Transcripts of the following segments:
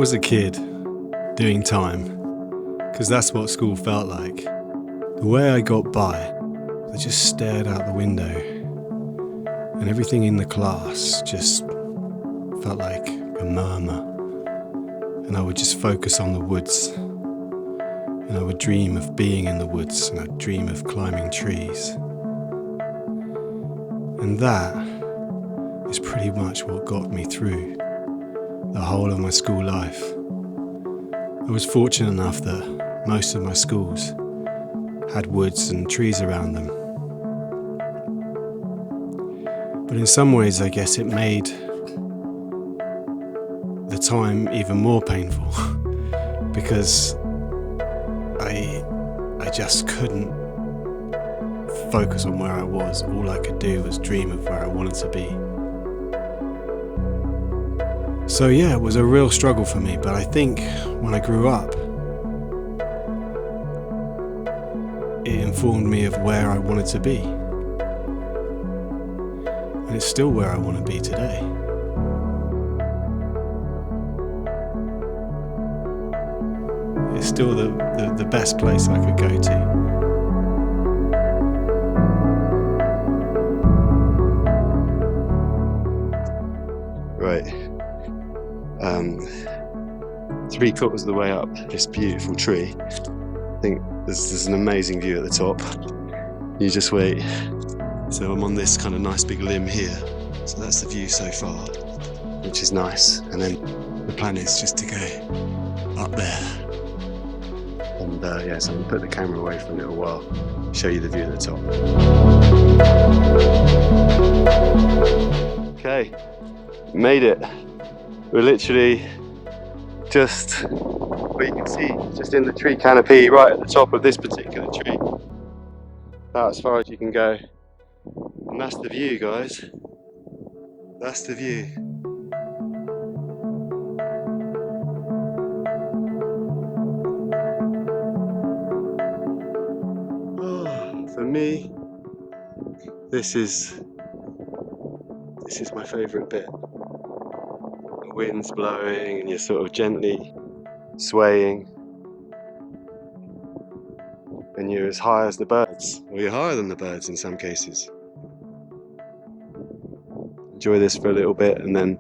was a kid doing time, because that's what school felt like, the way I got by, I just stared out the window and everything in the class just felt like a murmur, and I would just focus on the woods, and I would dream of being in the woods, and I'd dream of climbing trees. And that is pretty much what got me through the whole of my school life. I was fortunate enough that most of my schools had woods and trees around them. But in some ways, I guess it made the time even more painful because I just couldn't focus on where I was. All I could do was dream of where I wanted to be. So yeah, it was a real struggle for me, but I think when I grew up, it informed me of where I wanted to be. And it's still where I want to be today. It's still the best place I could go to. Right. 3/4 of the way up this beautiful tree. I think there's an amazing view at the top. You just wait. So I'm on this kind of nice big limb here. So that's the view so far, which is nice. And then the plan is just to go up there. And yeah, so I'm gonna put the camera away for a little while, show you the view at the top. Okay, made it. We're literally just, well, you can see, just in the tree canopy right at the top of this particular tree. About as far as you can go. And that's the view, guys. That's the view. Oh, for me, this is my favourite bit. The wind's blowing and you're sort of gently swaying. And you're as high as the birds, or you're higher than the birds in some cases. Enjoy this for a little bit and then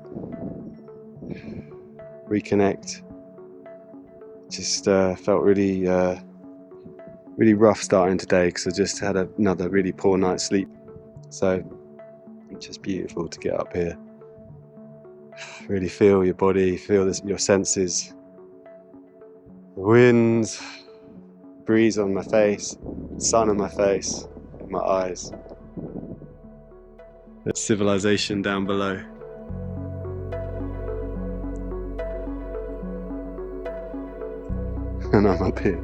reconnect. Just felt really rough starting today because I just had another really poor night's sleep. So it's just beautiful to get up here. Really feel your body, feel your senses. The wind, breeze on my face, sun on my face, in my eyes. There's civilization down below. And I'm up here.